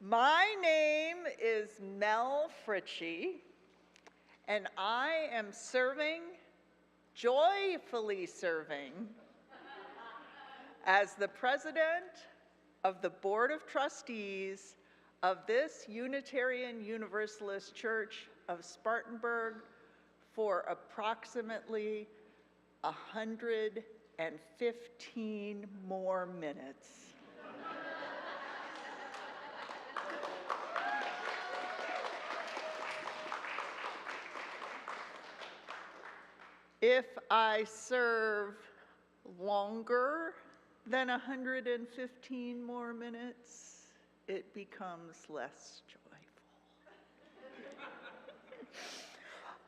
My name is Mel Fritchie, and I am joyfully serving, as the president of the Board of Trustees of this Unitarian Universalist Church of Spartanburg for approximately 115 more minutes. If I serve longer than 115 more minutes, it becomes less joyful.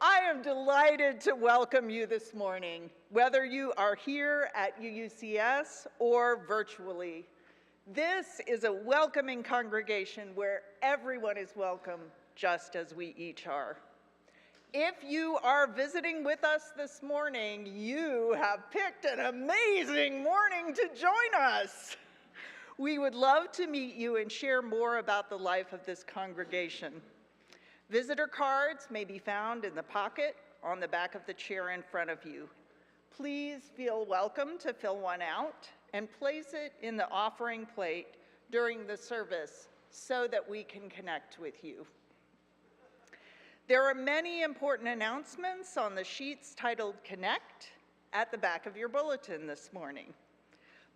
I am delighted to welcome you this morning, whether you are here at UUCS or virtually. This is a welcoming congregation where everyone is welcome, just as we each are. If you are visiting with us this morning, you have picked an amazing morning to join us. We would love to meet you and share more about the life of this congregation. Visitor cards may be found in the pocket on the back of the chair in front of you. Please feel welcome to fill one out and place it in the offering plate during the service so that we can connect with you. There are many important announcements on the sheets titled Connect at the back of your bulletin this morning.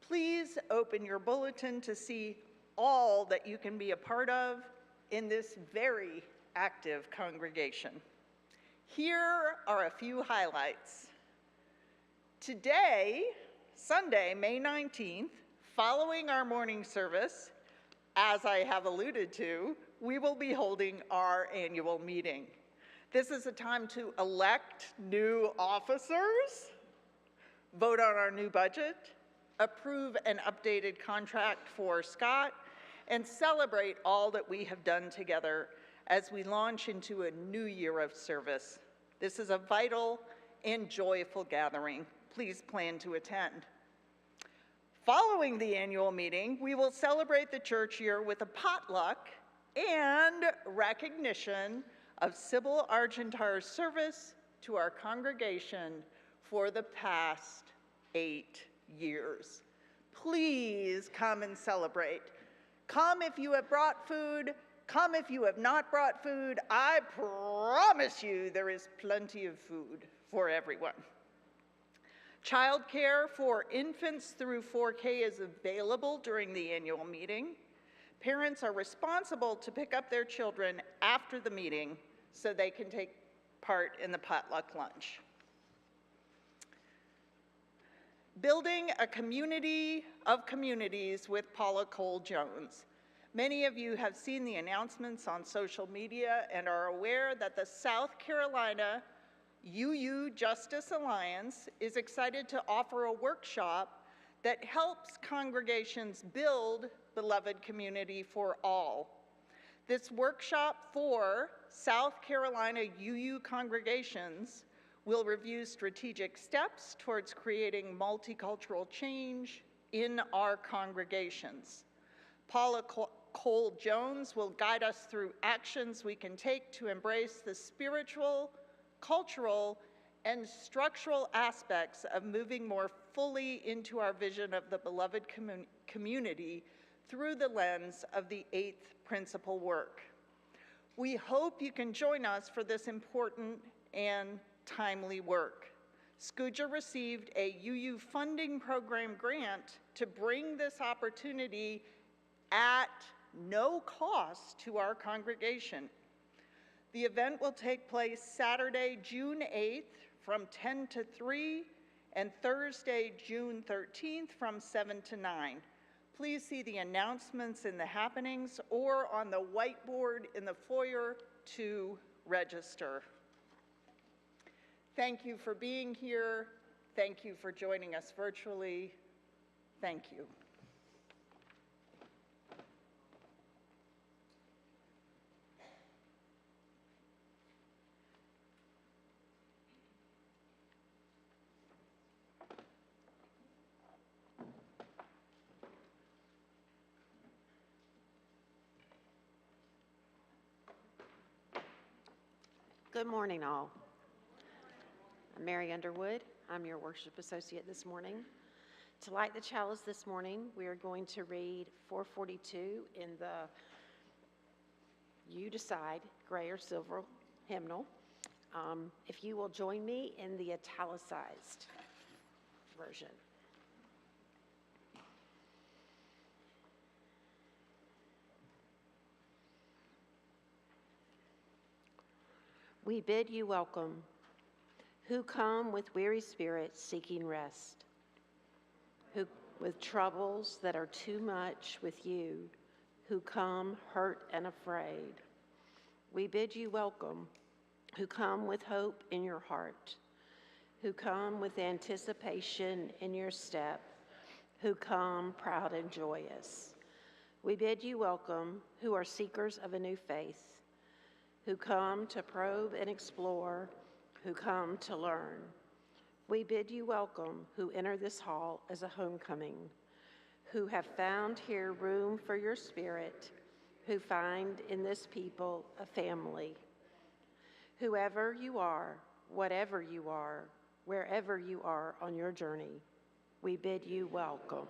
Please open your bulletin to see all that you can be a part of in this very active congregation. Here are a few highlights. Today, Sunday, May 19th, following our morning service, as I have alluded to, we will be holding our annual meeting. This is a time to elect new officers, vote on our new budget, approve an updated contract for Scott, and celebrate all that we have done together as we launch into a new year of service. This is a vital and joyful gathering. Please plan to attend. Following the annual meeting, we will celebrate the church year with a potluck and recognition of Sybil Argintar's service to our congregation for the past 8 years. Please come and celebrate. Come if you have brought food. Come if you have not brought food. I promise you there is plenty of food for everyone. Childcare for infants through 4K is available during the annual meeting. Parents are responsible to pick up their children after the meeting so they can take part in the potluck lunch. Building a community of communities with Paula Cole-Jones. Many of you have seen the announcements on social media and are aware that the South Carolina UU Justice Alliance is excited to offer a workshop that helps congregations build beloved community for all. This workshop for South Carolina UU congregations will review strategic steps towards creating multicultural change in our congregations. Paula Cole-Jones will guide us through actions we can take to embrace the spiritual, cultural, and structural aspects of moving more fully into our vision of the beloved community through the lens of the 8th principle work. We hope you can join us for this important and timely work. SCUJA received a UU funding program grant to bring this opportunity at no cost to our congregation. The event will take place Saturday, June 8th from 10 to 3 and Thursday, June 13th from 7 to 9. Please see the announcements in the happenings or on the whiteboard in the foyer to register. Thank you for being here. Thank you for joining us virtually. Thank you. Good morning, all. I'm Mary Underwood. I'm your worship associate this morning. To light the chalice this morning, we are going to read 442 in the You Decide, gray or silver hymnal. If you will join me in the italicized version. We bid you welcome, who come with weary spirits seeking rest, who with troubles that are too much with you, who come hurt and afraid. We bid you welcome, who come with hope in your heart, who come with anticipation in your step, who come proud and joyous. We bid you welcome, who are seekers of a new faith, who come to probe and explore, who come to learn. We bid you welcome, who enter this hall as a homecoming, who have found here room for your spirit, who find in this people a family. Whoever you are, whatever you are, wherever you are on your journey, we bid you welcome.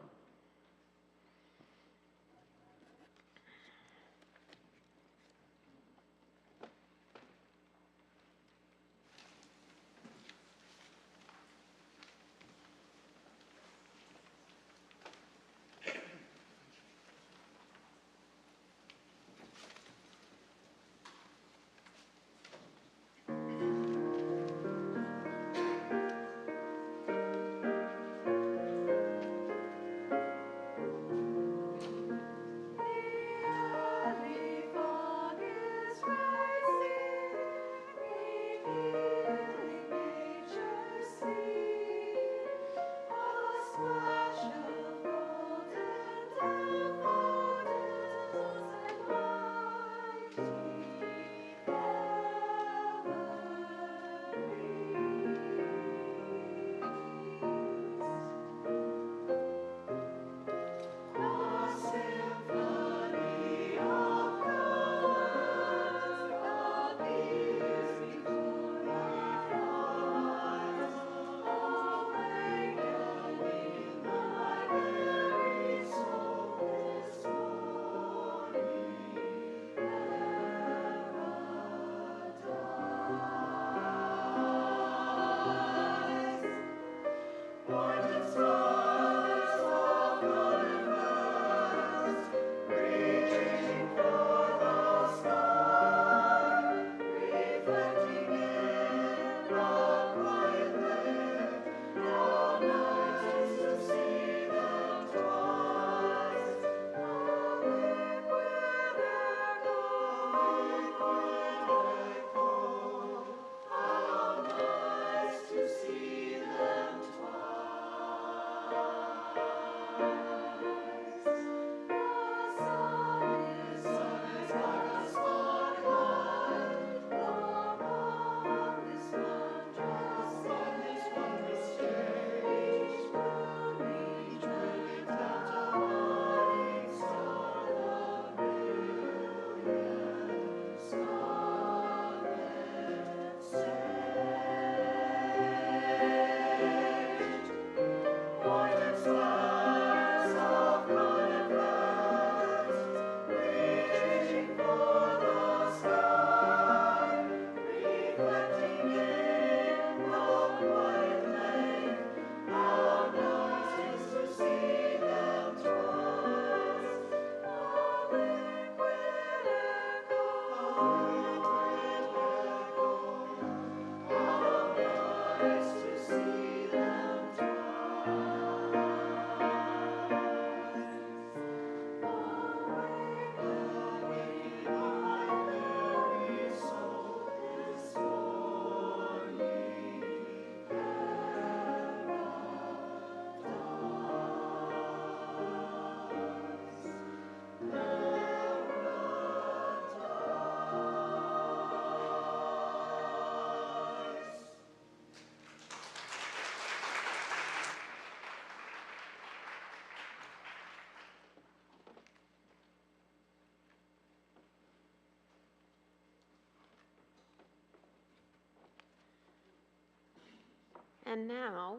And now,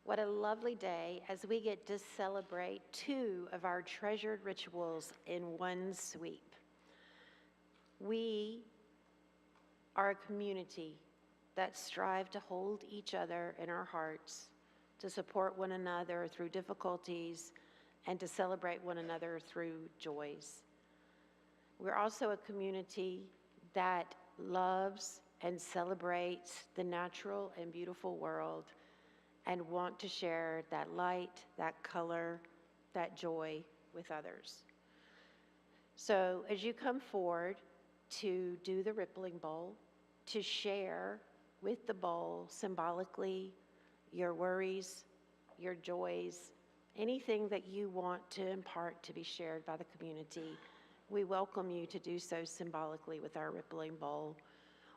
what a lovely day as we get to celebrate two of our treasured rituals in one sweep. We are a community that strive to hold each other in our hearts, to support one another through difficulties, and to celebrate one another through joys. We're also a community that loves and celebrates the natural and beautiful world and want to share that light, that color, that joy with others. So as you come forward to do the rippling bowl, to share with the bowl symbolically your worries, your joys, anything that you want to impart to be shared by the community, we welcome you to do so symbolically with our rippling bowl,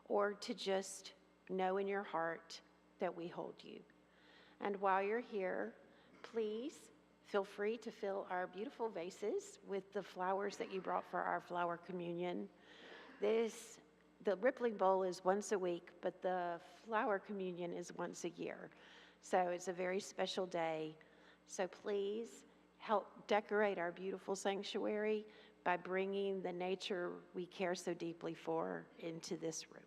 or to just know in your heart that we hold you. And while you're here, please feel free to fill our beautiful vases with the flowers that you brought for our flower communion. The rippling bowl is once a week, but the flower communion is once a year. So it's a very special day. So please help decorate our beautiful sanctuary by bringing the nature we care so deeply for into this room.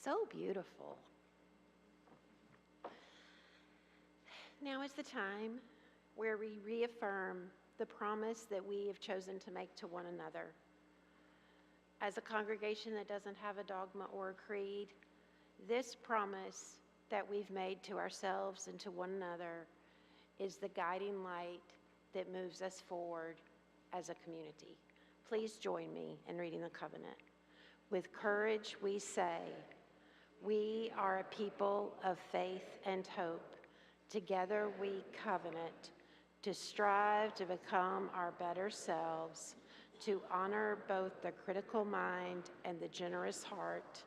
So beautiful. Now is the time where we reaffirm the promise that we have chosen to make to one another. As a congregation that doesn't have a dogma or a creed, this promise that we've made to ourselves and to one another is the guiding light that moves us forward as a community. Please join me in reading the covenant. With courage we say, we are a people of faith and hope. Together we covenant to strive to become our better selves, to honor both the critical mind and the generous heart,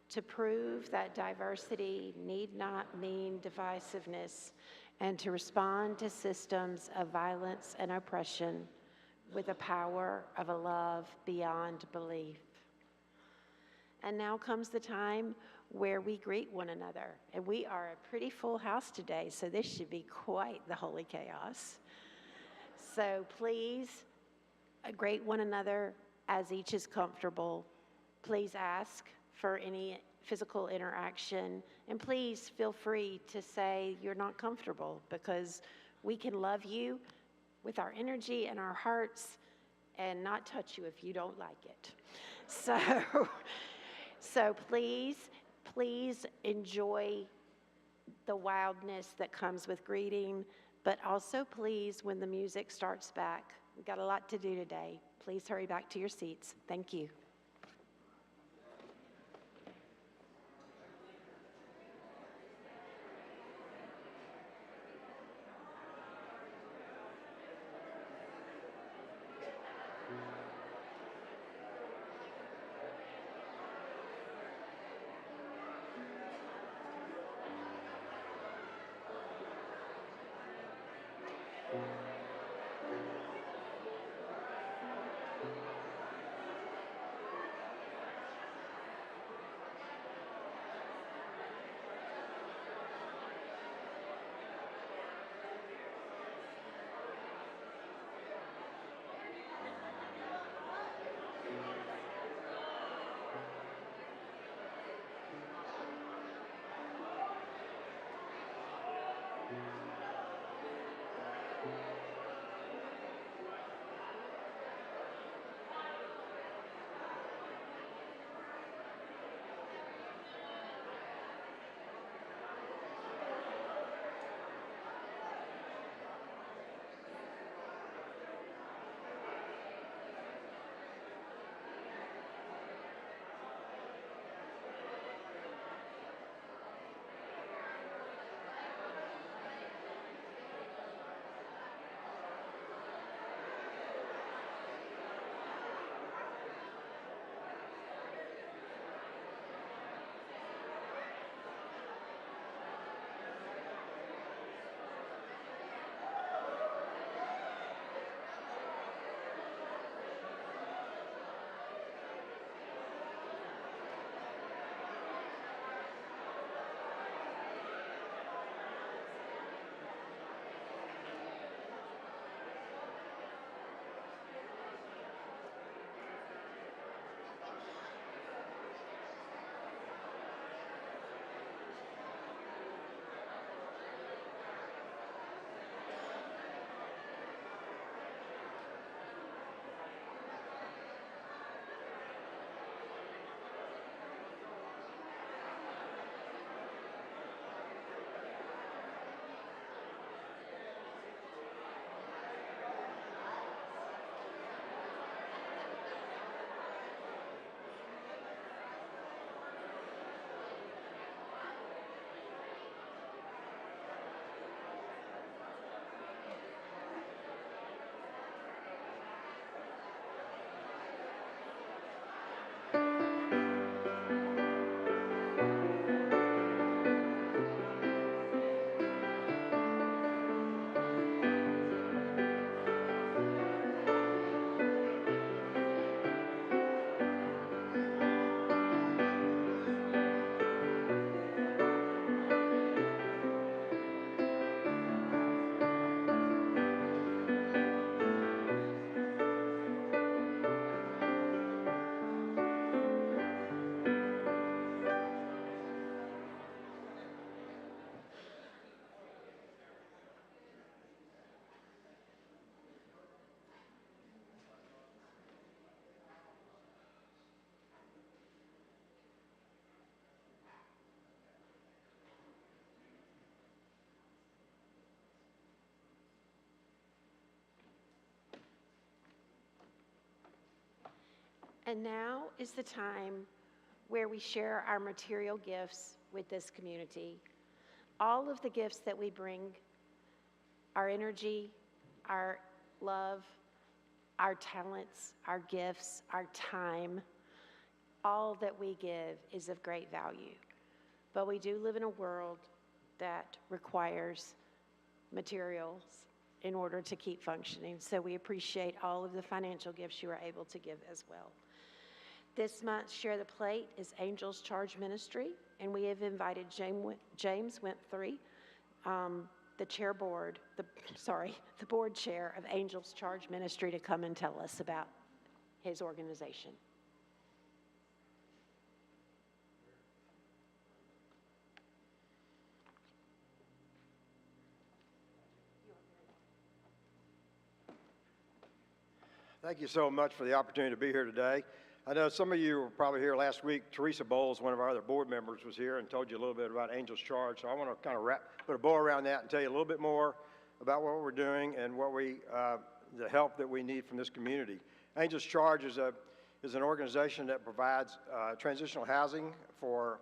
to prove that diversity need not mean divisiveness, and to respond to systems of violence and oppression with the power of a love beyond belief. And now comes the time where we greet one another. And we are a pretty full house today, so this should be quite the holy chaos. So please greet one another as each is comfortable. Please ask for any physical interaction, and please feel free to say you're not comfortable, because we can love you with our energy and our hearts and not touch you if you don't like it. So please enjoy the wildness that comes with greeting, but also please, when the music starts back, we've got a lot to do today. Please hurry back to your seats. Thank you. And now is the time where we share our material gifts with this community. All of the gifts that we bring, our energy, our love, our talents, our gifts, our time, all that we give is of great value. But we do live in a world that requires materials in order to keep functioning. So we appreciate all of the financial gifts you are able to give as well. This month's Share the Plate is Angels Charge Ministry, and we have invited James Winfrey, the board chair of Angels Charge Ministry, to come and tell us about his organization. Thank you so much for the opportunity to be here today. I know some of you were probably here last week. Teresa Bowles, one of our other board members, was here and told you a little bit about Angels Charge. So I want to kind of put a bow around that and tell you a little bit more about what we're doing and what the help that we need from this community. Angels Charge is an organization that provides transitional housing for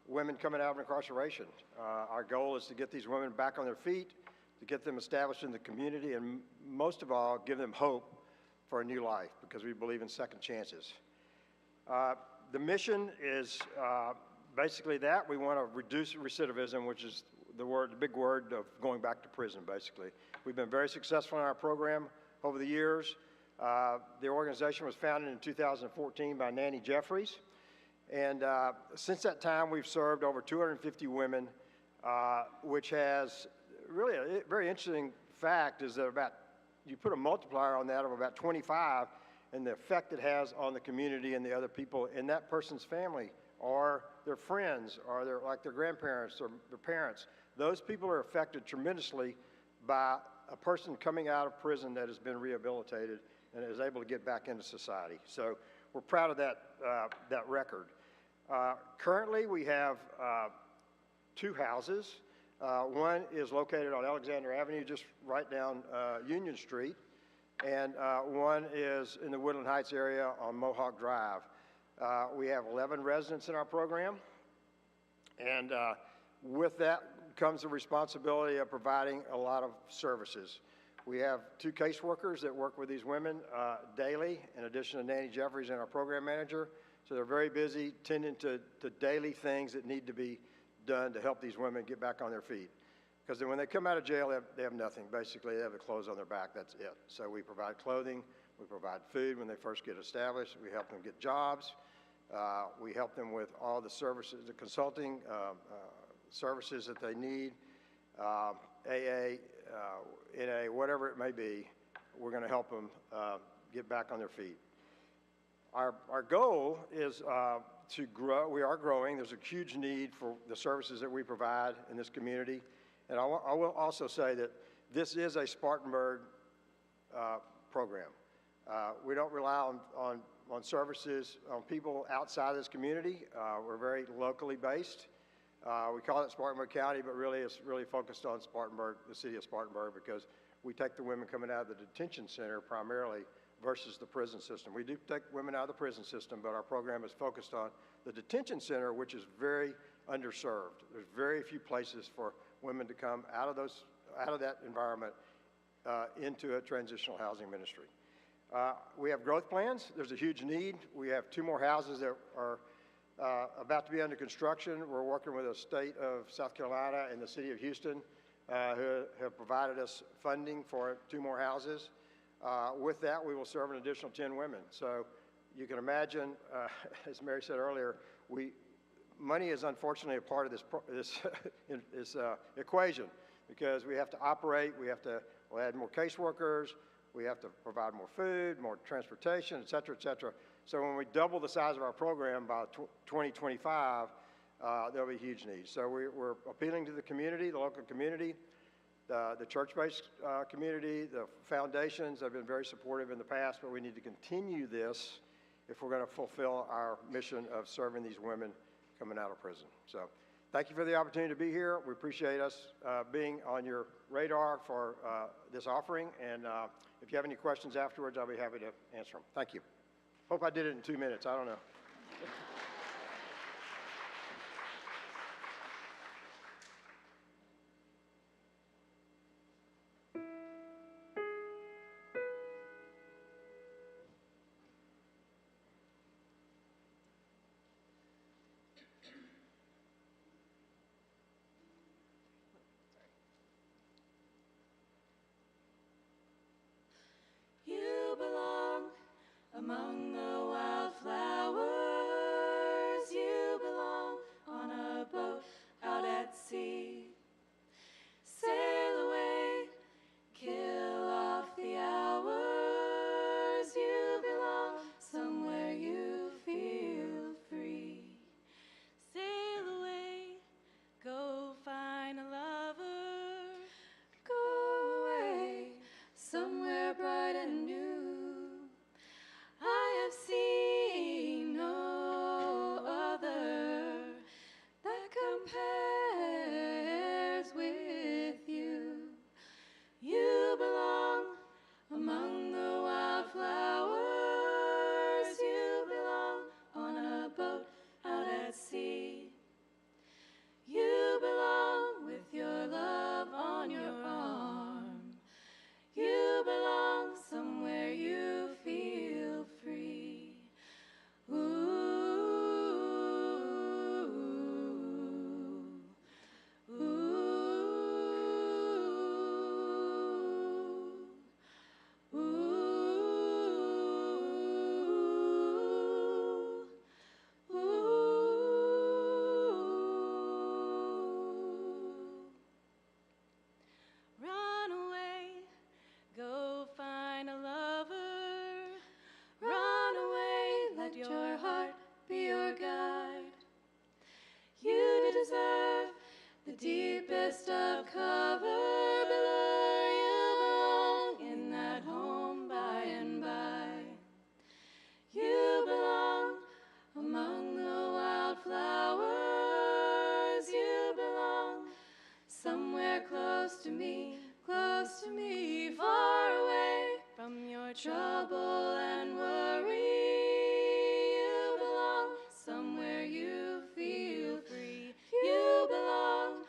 women coming out of incarceration. Our goal is to get these women back on their feet, to get them established in the community, and most of all, give them hope for a new life, because we believe in second chances. The mission is basically that. We want to reduce recidivism, which is the big word of going back to prison, basically. We've been very successful in our program over the years. The organization was founded in 2014 by Nanny Jeffries. And since that time, we've served over 250 women, which has really a very interesting fact is that you put a multiplier on that of about 25, and the effect it has on the community and the other people in that person's family, or their friends, or their grandparents or their parents. Those people are affected tremendously by a person coming out of prison that has been rehabilitated and is able to get back into society. So we're proud of that record. Currently, we have 2 houses. One is located on Alexander Avenue, just right down Union Street, and one is in the Woodland Heights area on Mohawk Drive. We have 11 residents in our program, and with that comes the responsibility of providing a lot of services. We have 2 caseworkers that work with these women daily, in addition to Nanny Jeffries and our program manager. So they're very busy tending to daily things that need to be done to help these women get back on their feet. Because when they come out of jail, they have nothing. Basically, they have the clothes on their back, that's it. So we provide clothing, we provide food when they first get established, we help them get jobs, we help them with all the services, the consulting services that they need, AA, NA, whatever it may be, we're going to help them get back on their feet. Our goal is to grow. We are growing. There's a huge need for the services that we provide in this community. And I will also say that this is a Spartanburg program. We don't rely on services, on people outside of this community. We're very locally based. We call it Spartanburg County, but really it's really focused on Spartanburg, the city of Spartanburg, because we take the women coming out of the detention center primarily versus the prison system. We do take women out of the prison system, but our program is focused on the detention center, which is very underserved. There's very few places for women to come out of that environment into a transitional housing ministry. We have growth plans. There's a huge need. We have 2 more houses that are about to be under construction. We're working with the state of South Carolina and the city of Houston, who have provided us funding for 2 more houses. With that, we will serve an additional 10 women. So you can imagine, as Mary said earlier, money is unfortunately a part of this equation, because we have to operate, we'll add more caseworkers, we have to provide more food, more transportation, et cetera, et cetera. So when we double the size of our program by 2025, there'll be huge needs. So we're appealing to the community, the local community, the church-based community, the foundations have been very supportive in the past, but we need to continue this if we're going to fulfill our mission of serving these women coming out of prison. So thank you for the opportunity to be here. We appreciate us being on your radar for this offering, and if you have any questions afterwards, I'll be happy to answer them. Thank you. Hope I did it in 2 minutes. I don't know. You belong among the wildflowers. You belong on a boat out at sea. Sail away, kill off the hours. You belong somewhere you feel free. Sail away, go find a lover. Go away, somewhere bright and new. I have seen no other that compares with you. You belong among the wildflowers. You belong on a boat out at sea. You belong with your love on your arm. You belong somewhere you feel free. Ooh, ooh, ooh, ooh. Run away, go find a lover. Run away, let your heart be your guide. You deserve the deepest of cover. Below you belong in that home by and by. You belong among the wildflowers. You belong somewhere close to me, far away from your trouble and worry. You belong somewhere you feel free. You belong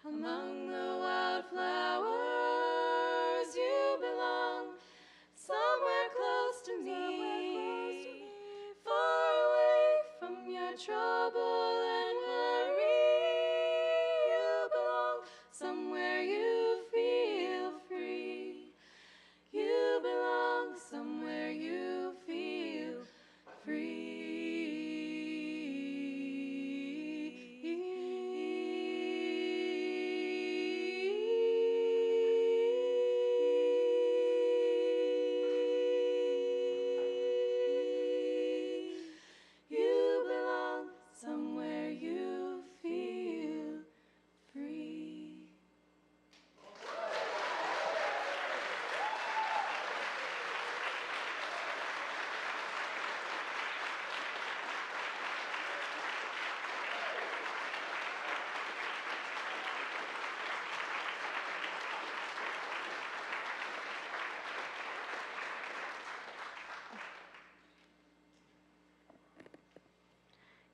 among the wildflowers. You belong somewhere close to me, far away from your trouble and worry. You belong somewhere you feel free. You belong somewhere you feel free. You belong somewhere you feel free.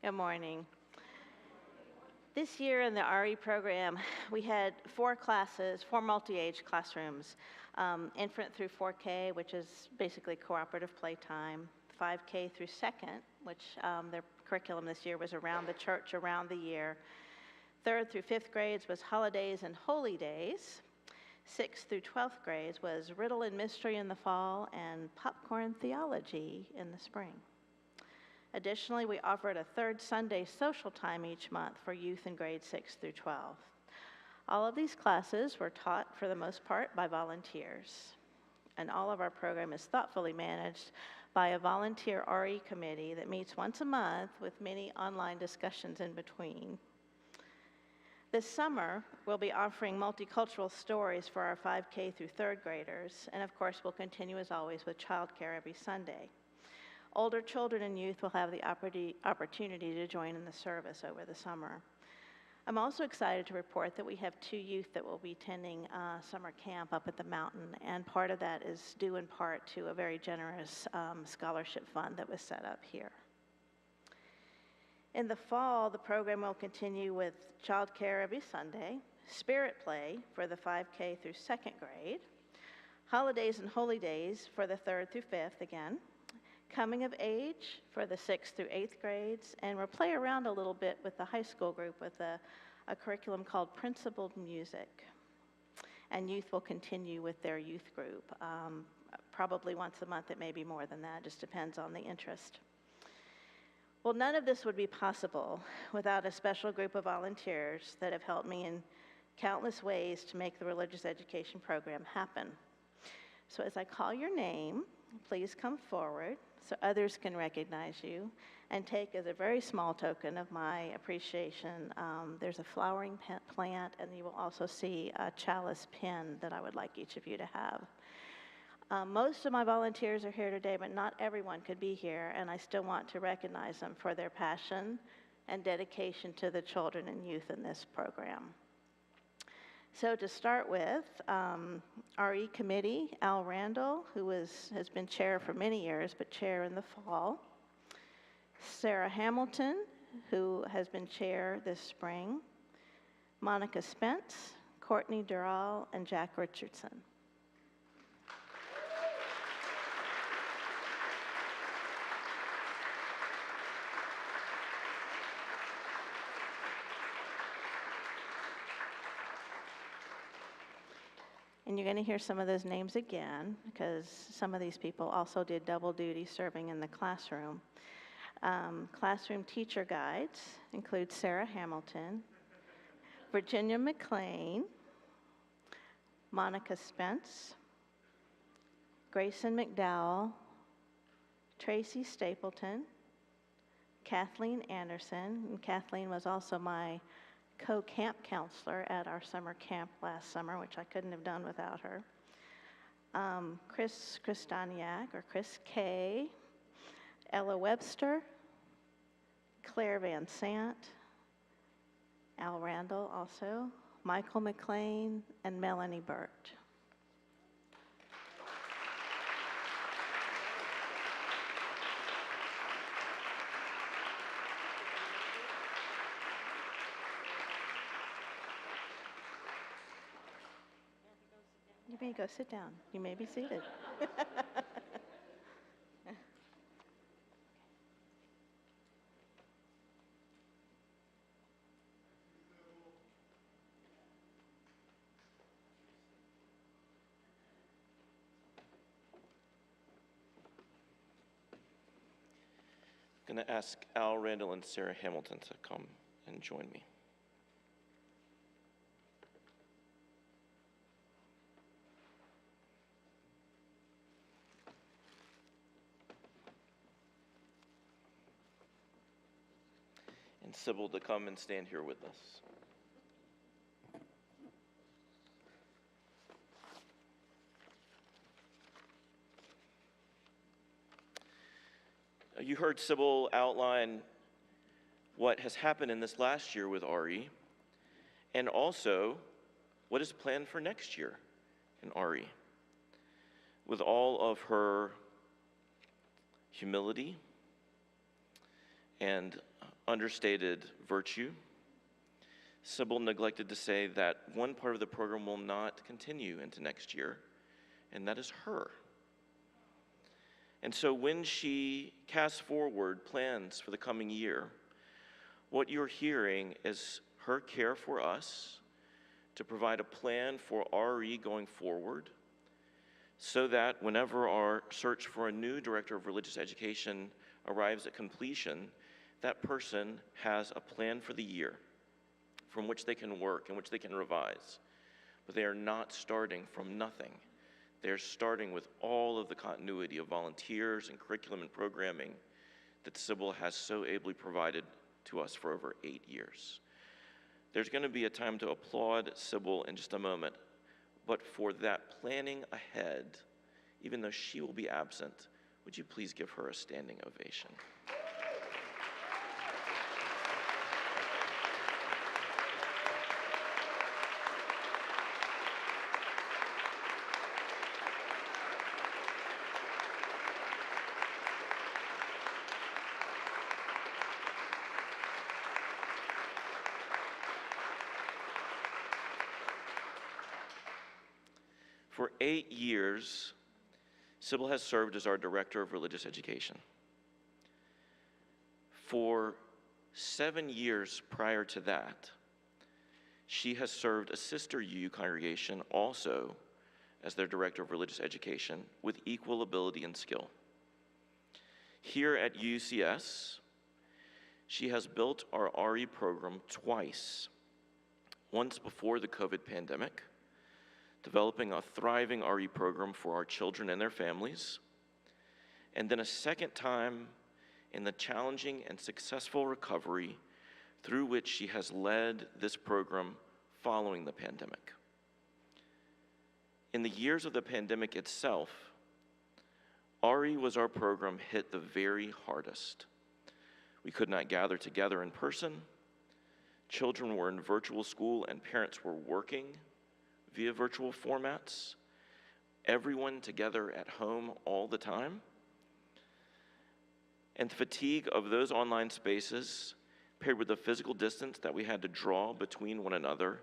Good morning. This year in the RE program, we had 4 classes, 4 multi-age classrooms, infant through 4K, which is basically cooperative playtime, 5K through 2nd, which their curriculum this year was around the church around the year. 3rd through 5th grades was holidays and holy days. 6th through 12th grades was riddle and mystery in the fall and popcorn theology in the spring. Additionally, we offered a 3rd Sunday social time each month for youth in grades 6 through 12. All of these classes were taught, for the most part, by volunteers. And all of our program is thoughtfully managed by a volunteer RE committee that meets once a month with many online discussions in between. This summer, we'll be offering multicultural stories for our 5K through 3rd graders, and of course, we'll continue as always with childcare every Sunday. Older children and youth will have the opportunity to join in the service over the summer. I'm also excited to report that we have 2 youth that will be attending summer camp up at the mountain, and part of that is due in part to a very generous scholarship fund that was set up here. In the fall, the program will continue with childcare every Sunday, spirit play for the 5K through 2nd grade, holidays and holy days for the 3rd through 5th again, coming of age for the 6th through 8th grades, and we'll play around a little bit with the high school group with a curriculum called Principled Music. And youth will continue with their youth group, probably once a month. It may be more than that, just depends on the interest. Well, none of this would be possible without a special group of volunteers that have helped me in countless ways to make the religious education program happen. So as I call your name, please come forward so others can recognize you, and take as a very small token of my appreciation, there's a flowering plant, and you will also see a chalice pin that I would like each of you to have. Most of my volunteers are here today, but not everyone could be here, and I still want to recognize them for their passion and dedication to the children and youth in this program. So to start with, RE Committee, Al Randall, who has been chair for many years, but chair in the fall. Sarah Hamilton, who has been chair this spring. Monica Spence, Courtney Dural, and Jack Richardson. And you're going to hear some of those names again, because some of these people also did double duty serving in the classroom. Classroom teacher guides include Sarah Hamilton, Virginia McLean, Monica Spence, Grayson McDowell, Tracy Stapleton, Kathleen Anderson, and Kathleen was also my co-camp counselor at our summer camp last summer, which I couldn't have done without her. Chris Kristaniak, or Chris K., Ella Webster, Claire Van Sant, Al Randall also, Michael McLean, and Melanie Burt. You may go sit down. You may be seated. I'm going to ask Al Randall and Sarah Hamilton to come and join me. And Sybil to come and stand here with us. You heard Sybil outline what has happened in this last year with RE, and also what is planned for next year in RE. With all of her humility and understated virtue, Sybil neglected to say that one part of the program will not continue into next year, and that is her. And so when she casts forward plans for the coming year, what you're hearing is her care for us to provide a plan for RE going forward, so that whenever our search for a new director of religious education arrives at completion, that person has a plan for the year from which they can work and which they can revise. But they are not starting from nothing. They're starting with all of the continuity of volunteers and curriculum and programming that Sybil has so ably provided to us for over 8 years. There's going to be a time to applaud Sybil in just a moment, but for that planning ahead, even though she will be absent, would you please give her a standing ovation? For 8 years, Sybil has served as our Director of Religious Education. For 7 years prior to that, she has served a sister UU congregation also as their Director of Religious Education with equal ability and skill. Here at UCS, she has built our RE program twice. Once before the COVID pandemic, developing a thriving RE program for our children and their families, and then a second time in the challenging and successful recovery through which she has led this program following the pandemic. In the years of the pandemic itself, RE was our program hit the very hardest. We could not gather together in person. Children were in virtual school and parents were working via virtual formats. Everyone together at home all the time. And the fatigue of those online spaces, paired with the physical distance that we had to draw between one another,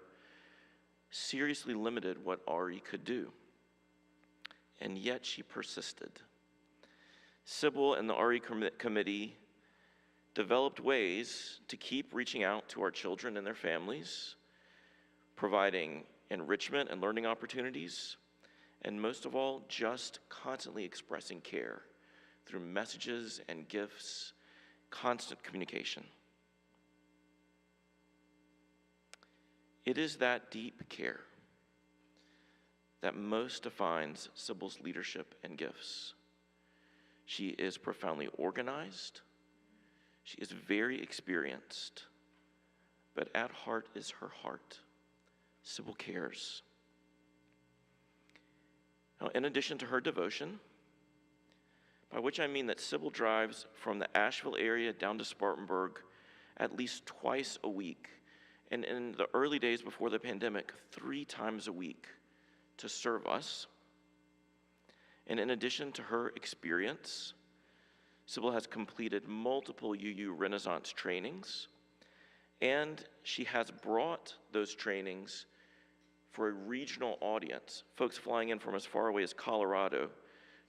seriously limited what RE could do. And yet she persisted. Sybil and the RE committee developed ways to keep reaching out to our children and their families, providing enrichment and learning opportunities, and most of all, just constantly expressing care through messages and gifts, constant communication. It is that deep care that most defines Sybil's leadership and gifts. She is profoundly organized. She is very experienced, but at heart is her heart. Sybil cares. Now, in addition to her devotion, by which I mean that Sybil drives from the Asheville area down to Spartanburg at least twice a week, and in the early days before the pandemic, 3 times a week to serve us. And in addition to her experience, Sybil has completed multiple UU Renaissance trainings, and she has brought those trainings for a regional audience, folks flying in from as far away as Colorado,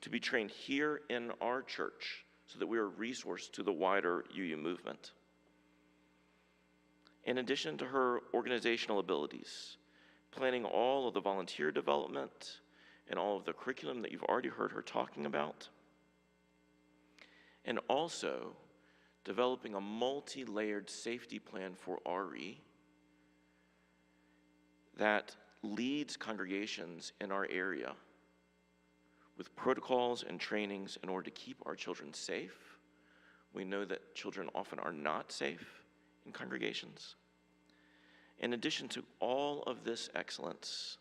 to be trained here in our church so that we are a resource to the wider UU movement. In addition to her organizational abilities, planning all of the volunteer development and all of the curriculum that you've already heard her talking about, and also developing a multi-layered safety plan for RE that leads congregations in our area with protocols and trainings in order to keep our children safe. We know that children often are not safe in congregations. In addition to all of this excellence,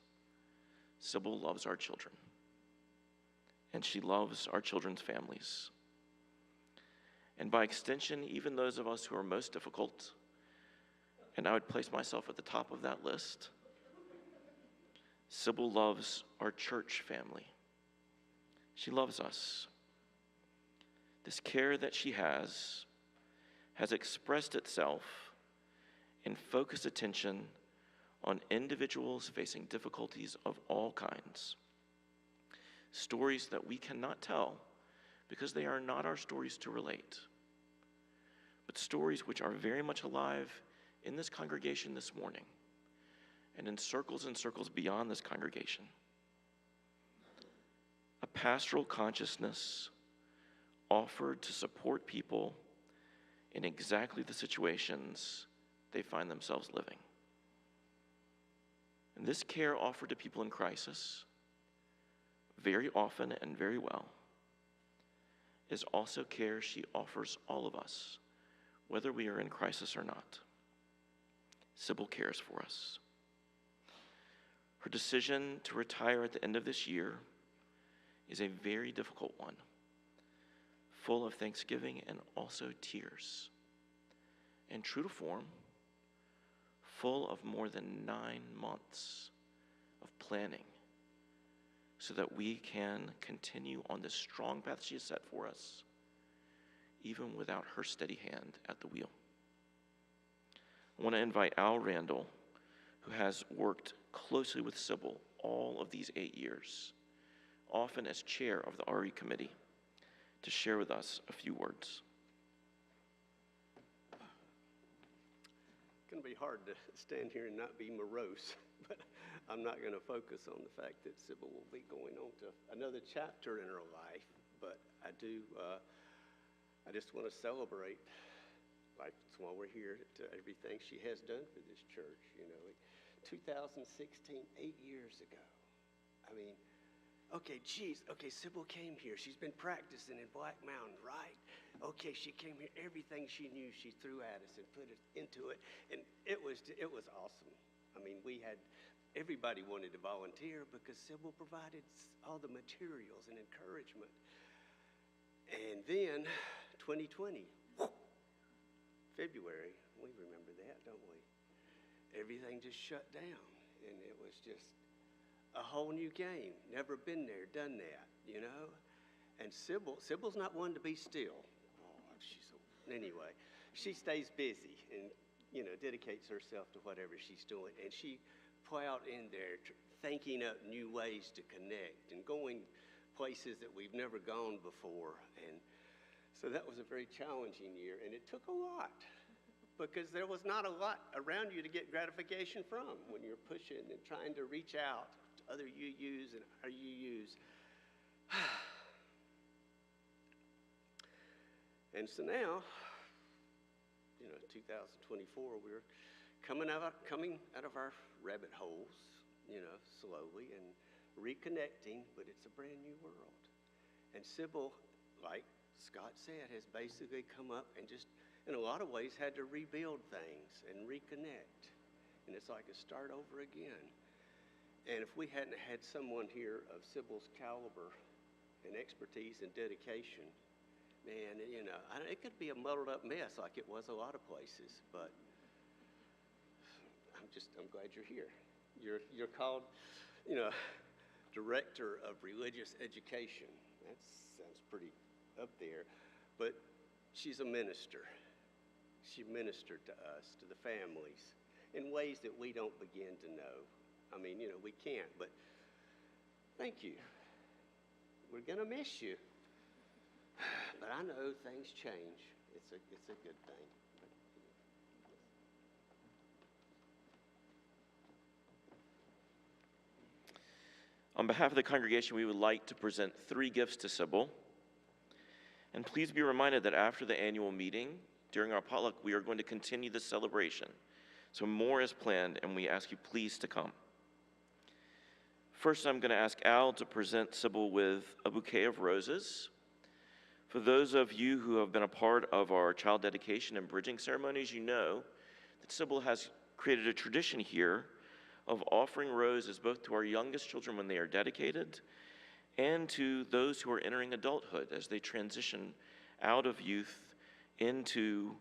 Sybil loves our children, and she loves our children's families. And by extension, even those of us who are most difficult, and I would place myself at the top of that list, Sybil loves our church family. She loves us. This care that she has expressed itself in focused attention on individuals facing difficulties of all kinds. Stories that we cannot tell because they are not our stories to relate, but stories which are very much alive in this congregation this morning and in circles and circles beyond this congregation. A pastoral consciousness offered to support people in exactly the situations they find themselves living. And this care offered to people in crisis, very often and very well, is also care she offers all of us, whether we are in crisis or not. Sybil cares for us. Her decision to retire at the end of this year is a very difficult one, full of thanksgiving and also tears. And true to form, full of more than 9 months of planning so that we can continue on this strong path she has set for us, even without her steady hand at the wheel. I want to invite Al Randall, who has worked closely with Sybil all of these 8 years, often as chair of the RE committee, to share with us a few words. It's going to be hard to stand here and not be morose, but I'm not going to focus on the fact that Sybil will be going on to another chapter in her life, but I just want to celebrate, like, while we're here, to everything she has done for this church. You know, 2016, 8 years ago. I mean, okay, Sybil came here. She's been practicing in Black Mountain, right? Okay, she came here. Everything she knew, she threw at us and put it into it, and it was awesome. I mean, everybody wanted to volunteer because Sybil provided all the materials and encouragement. And then, 2020, February, we remember that, don't we? Everything just shut down, and it was just a whole new game. Never been there, done that, you know? And Sybil's not one to be still. Anyway, she stays busy and, you know, dedicates herself to whatever she's doing. And she plowed in there, thinking up new ways to connect and going places that we've never gone before. And so that was a very challenging year, and it took a lot because there was not a lot around you to get gratification from when you're pushing and trying to reach out to other UUs and our UUs. And so now, you know, 2024, we're coming out of our rabbit holes, you know, slowly and reconnecting, but it's a brand new world. And Sybil, like Scott said, has basically come up and just, in a lot of ways, had to rebuild things and reconnect. And it's like a start over again. And if we hadn't had someone here of Sybil's caliber and expertise and dedication, man, you know, it could be a muddled up mess like it was a lot of places, but I'm glad you're here. You're called, you know, Director of Religious Education. That sounds pretty up there, but she's a minister. She ministered to us, to the families, in ways that we don't begin to know. I mean, you know, we can't, but thank you. We're gonna miss you. But I know things change. It's a good thing. On behalf of the congregation, we would like to present 3 gifts to Sybil. And please be reminded that after the annual meeting, during our potluck, we are going to continue the celebration. So more is planned, and we ask you please to come. First, I'm going to ask Al to present Sybil with a bouquet of roses. For those of you who have been a part of our child dedication and bridging ceremonies, you know that Sybil has created a tradition here of offering roses both to our youngest children when they are dedicated and to those who are entering adulthood as they transition out of youth into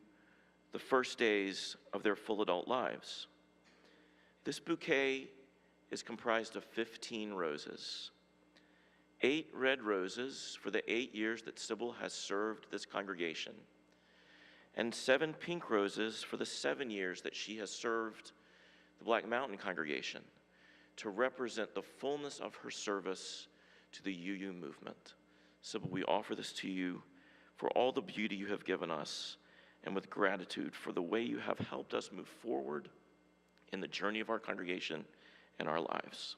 the first days of their full adult lives. This bouquet is comprised of 15 roses. 8 red roses for the 8 years that Sybil has served this congregation, and 7 pink roses for the 7 years that she has served the Black Mountain congregation, to represent the fullness of her service to the UU movement. Sybil, we offer this to you for all the beauty you have given us, and with gratitude for the way you have helped us move forward in the journey of our congregation and our lives.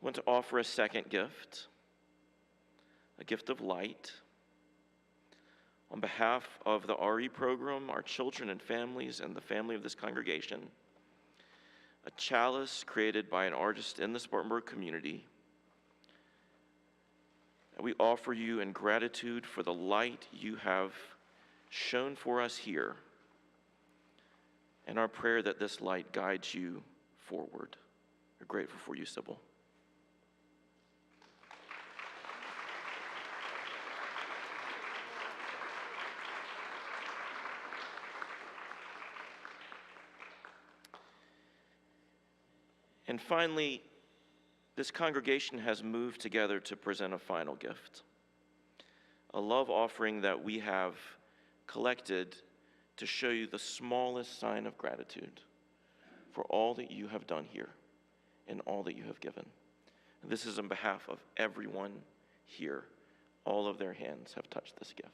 I want to offer a second gift, a gift of light. On behalf of the RE program, our children and families, and the family of this congregation, a chalice created by an artist in the Spartanburg community. And we offer you in gratitude for the light you have shown for us here, and our prayer that this light guides you forward. We're grateful for you, Sybil. And finally, this congregation has moved together to present a final gift, a love offering that we have collected to show you the smallest sign of gratitude for all that you have done here and all that you have given. This is on behalf of everyone here. All of their hands have touched this gift.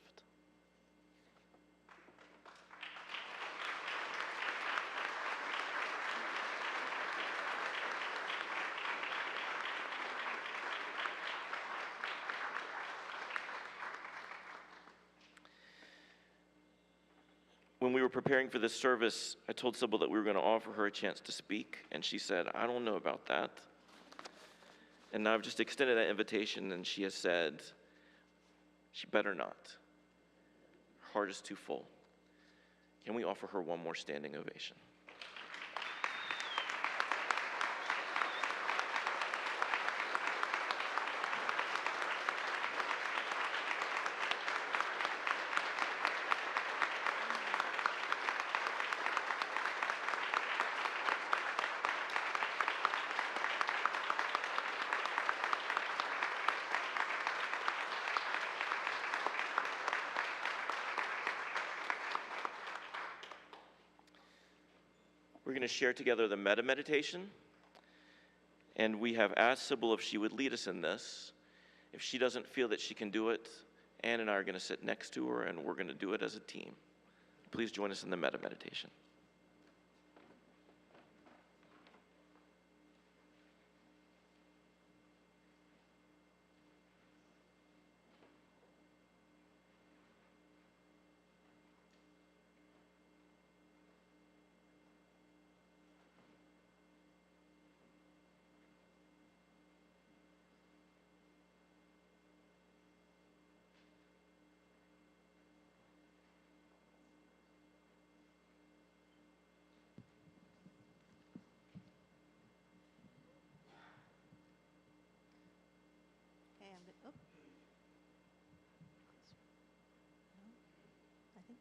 When we were preparing for this service, I told Sybil that we were going to offer her a chance to speak, and she said, I don't know about that. And now I've just extended that invitation, and she has said, she better not. Her heart is too full. Can we offer her one more standing ovation? We're going to share together the meta meditation, and we have asked Sybil if she would lead us in this. If she doesn't feel that she can do it, Ann and I are going to sit next to her, and we're going to do it as a team. Please join us in the meta meditation. Oh. No, I think.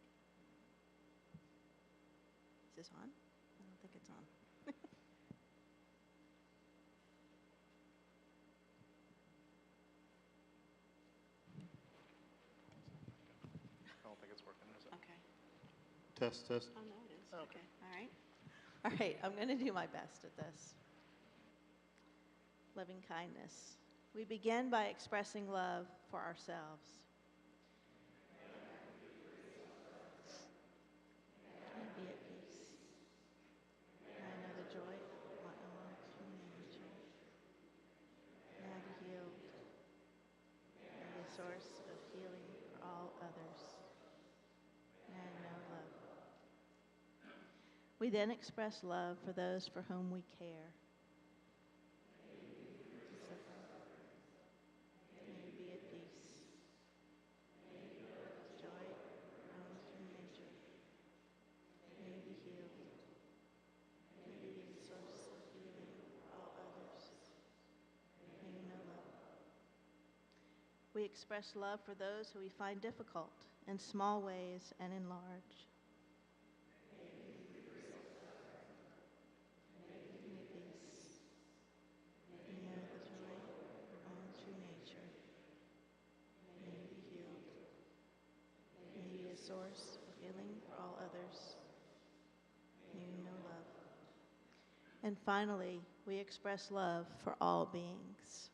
Is this on? I don't think it's on. I don't think it's working, is it? Okay. Test, test. Oh, no, it is. Okay. All right. All right. I'm going to do my best at this. Loving kindness. We begin by expressing love for ourselves. Can I be at peace? May I know the joy of my own true nature. May I be healed. May I be a source of healing for all others. May I know love. We then express love for those for whom we care. We express love for those who we find difficult in small ways and in large. May peace. May you know the joy of your own true nature. May you be healed. May you be a source of healing for all others. May you know love. And finally, we express love for all beings.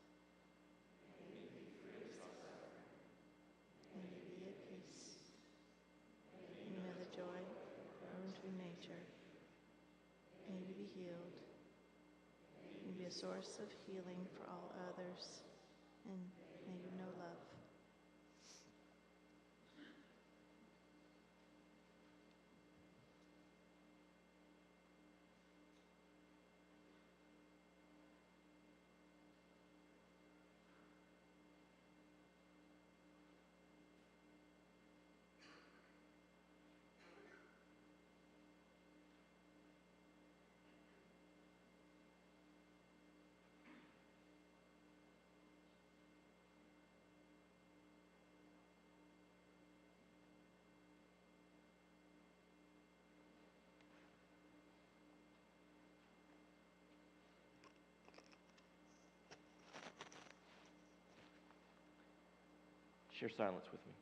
A source of healing for all others, and may you know love. Share silence with me.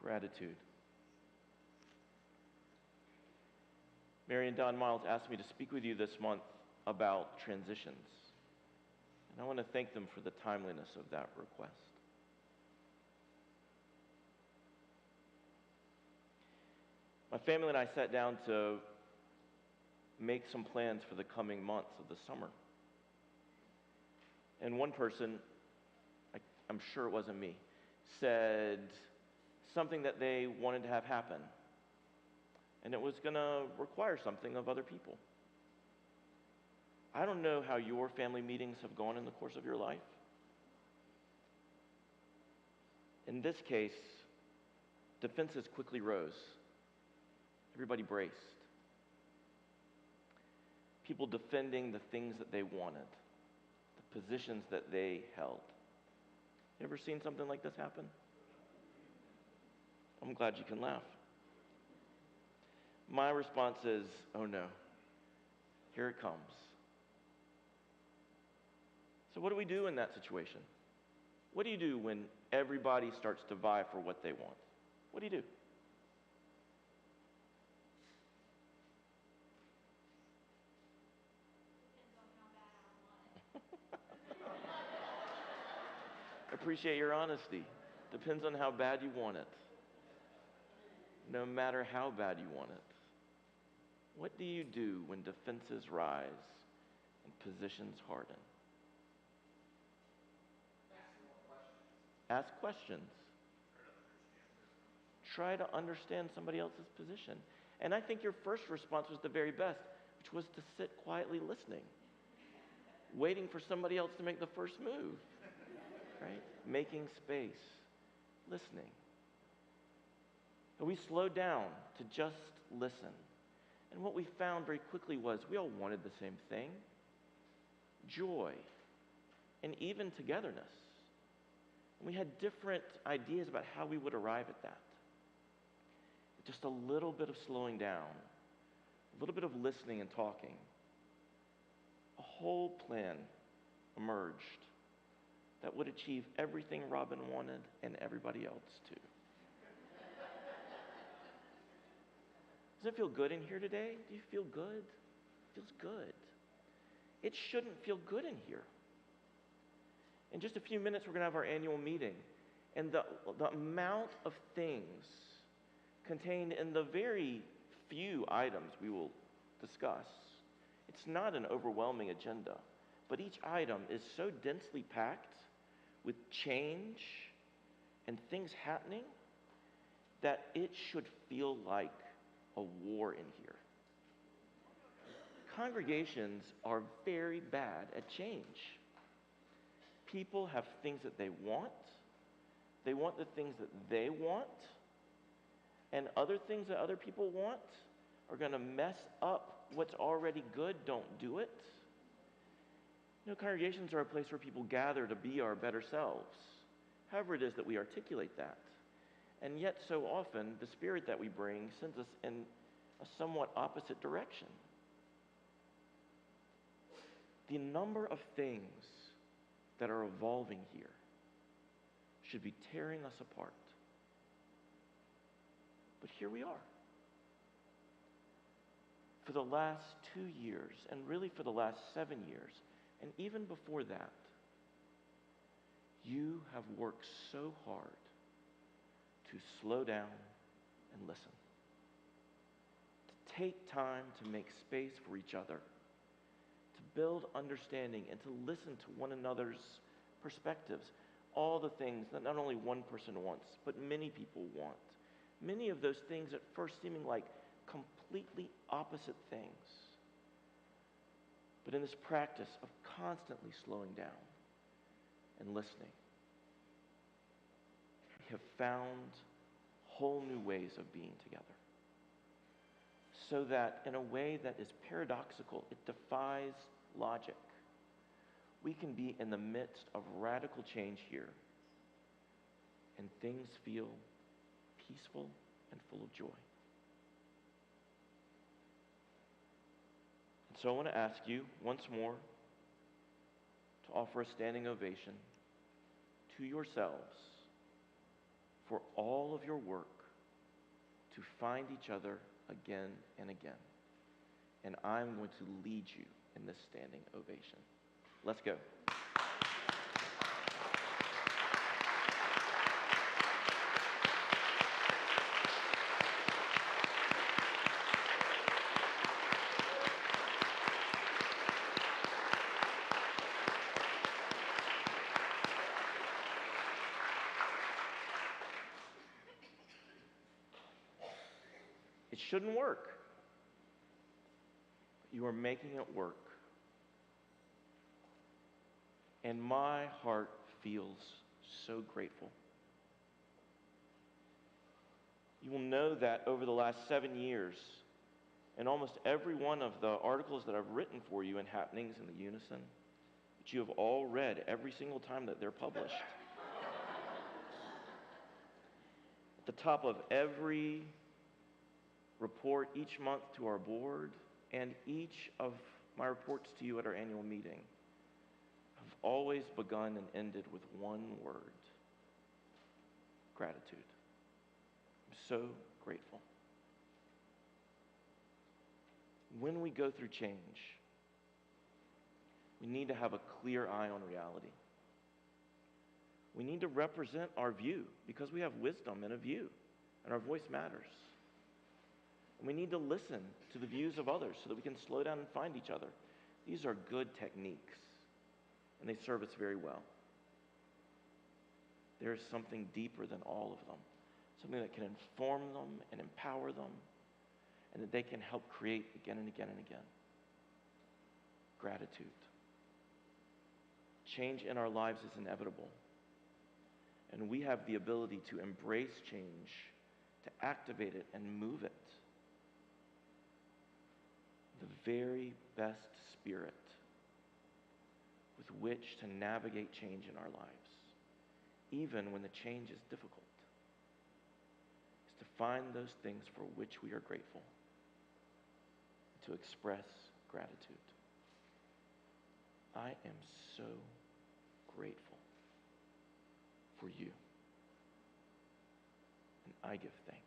Gratitude. Mary and Don Miles asked me to speak with you this month about transitions. And I want to thank them for the timeliness of that request. My family and I sat down to make some plans for the coming months of the summer. And one person, I'm sure it wasn't me, said something that they wanted to have happen. And it was going to require something of other people. I don't know how your family meetings have gone in the course of your life. In this case, defenses quickly rose. Everybody braced. People defending the things that they wanted, the positions that they held. You ever seen something like this happen? I'm glad you can laugh. My response is, oh no, here it comes. So what do we do in that situation? What do you do when everybody starts to vie for what they want? What do you do? Appreciate your honesty. Depends on how bad you want it. No matter how bad you want it. What do you do when defenses rise and positions harden? Ask questions. Try to understand somebody else's position. And I think your first response was the very best, which was to sit quietly listening, waiting for somebody else to make the first move, right? Making space, listening. And we slowed down to just listen. And what we found very quickly was we all wanted the same thing, joy, and even togetherness. And we had different ideas about how we would arrive at that. Just a little bit of slowing down, a little bit of listening and talking. A whole plan emerged that would achieve everything Robin wanted and everybody else too. Does it feel good in here today? Do you feel good? It feels good. It shouldn't feel good in here. In just a few minutes, we're going to have our annual meeting. And the amount of things contained in the very few items we will discuss, it's not an overwhelming agenda. But each item is so densely packed with change and things happening that it should feel like a war in here. Congregations are very bad at change. People have things that they want. They want the things that they want. And other things that other people want are going to mess up what's already good. Don't do it. You know, congregations are a place where people gather to be our better selves, however it is that we articulate that. And yet so often, the spirit that we bring sends us in a somewhat opposite direction. The number of things that are evolving here should be tearing us apart. But here we are. For the last 2 years, and really for the last 7 years, and even before that, you have worked so hard to slow down and listen. To take time to make space for each other, to build understanding and to listen to one another's perspectives, all the things that not only one person wants, but many people want. Many of those things at first seeming like completely opposite things. But in this practice of constantly slowing down and listening, we have found whole new ways of being together. So that in a way that is paradoxical, it defies logic. We can be in the midst of radical change here, and things feel peaceful and full of joy. And so I want to ask you once more to offer a standing ovation to yourselves for all of your work to find each other again and again. And I'm going to lead you in this standing ovation. Let's go. It shouldn't work. You are making it work. And my heart feels so grateful. You will know that over the last 7 years, in almost every one of the articles that I've written for you in Happenings in the Unison, that you have all read every single time that they're published. At the top of every report each month to our board, and each of my reports to you at our annual meeting, have always begun and ended with one word: gratitude. I'm so grateful. When we go through change, we need to have a clear eye on reality. We need to represent our view because we have wisdom and a view, and our voice matters. And we need to listen to the views of others so that we can slow down and find each other. These are good techniques, and they serve us very well. There is something deeper than all of them, something that can inform them and empower them, and that they can help create again and again and again. Gratitude. Change in our lives is inevitable, and we have the ability to embrace change, to activate it and move it. The very best spirit with which to navigate change in our lives, even when the change is difficult, is to find those things for which we are grateful, to express gratitude. I am so grateful for you, and I give thanks.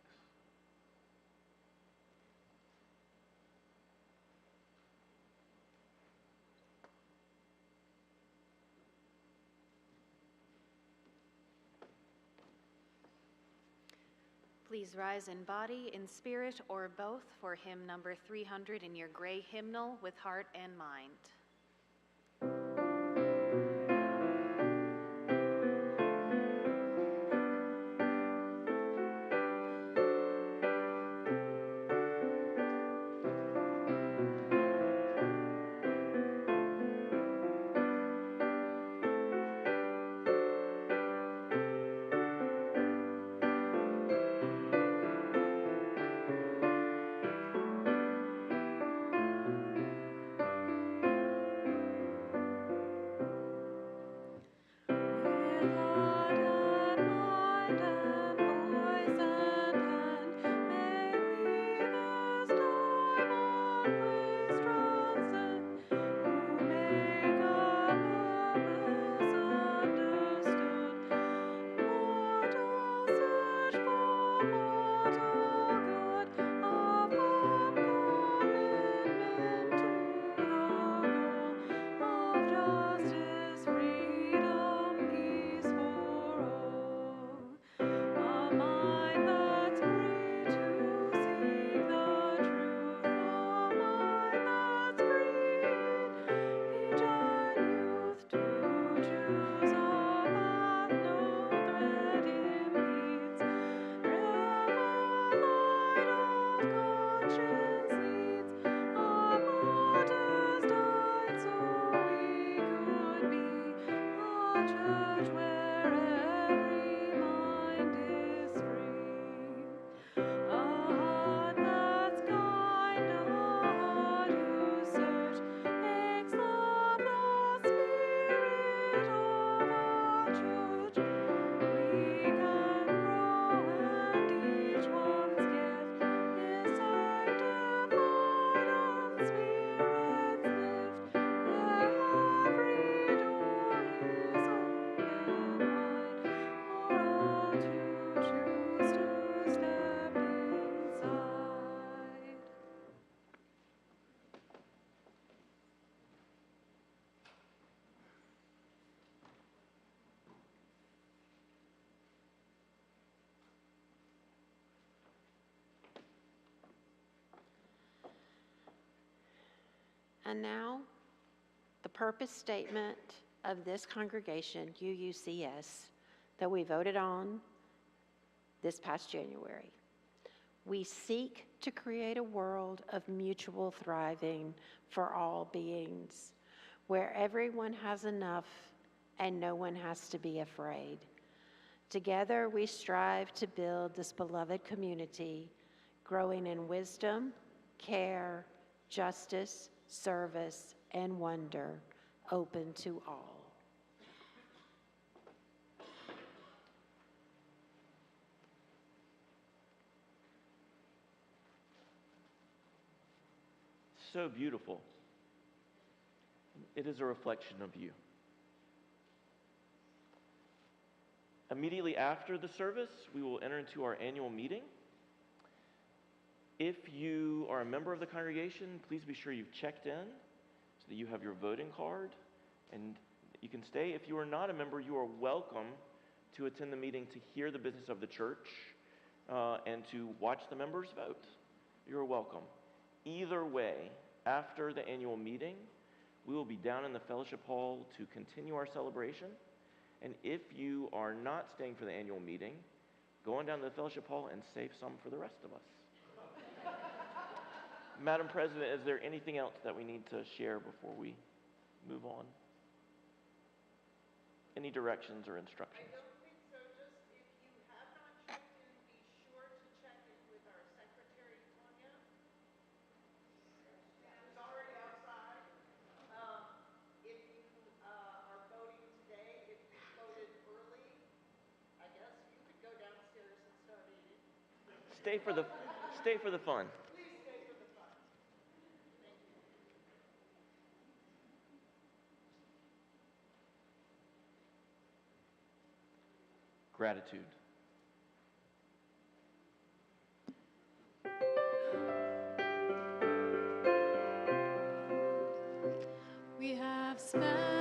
Please rise in body, in spirit, or both for hymn number 300 in your gray hymnal with heart and mind. And now, the purpose statement of this congregation, UUCS, that we voted on this past January. We seek to create a world of mutual thriving for all beings, where everyone has enough and no one has to be afraid. Together, we strive to build this beloved community, growing in wisdom, care, justice, service, and wonder, open to all. So beautiful. It is a reflection of you. Immediately after the service, we will enter into our annual meeting. If you are a member of the congregation, please be sure you've checked in so that you have your voting card and you can stay. If you are not a member, you are welcome to attend the meeting to hear the business of the church and to watch the members vote. You're welcome. Either way, after the annual meeting, we will be down in the fellowship hall to continue our celebration. And if you are not staying for the annual meeting, go on down to the fellowship hall and save some for the rest of us. Madam President, is there anything else that we need to share before we move on? Any directions or instructions? I don't think so. Just if you have not checked in, be sure to check in with our secretary, Tanya, who's already outside. If you are voting today, if you voted early, I guess you could go downstairs and start eating. Stay for the fun. Please stay for the fun. Thank you. Gratitude. We have spent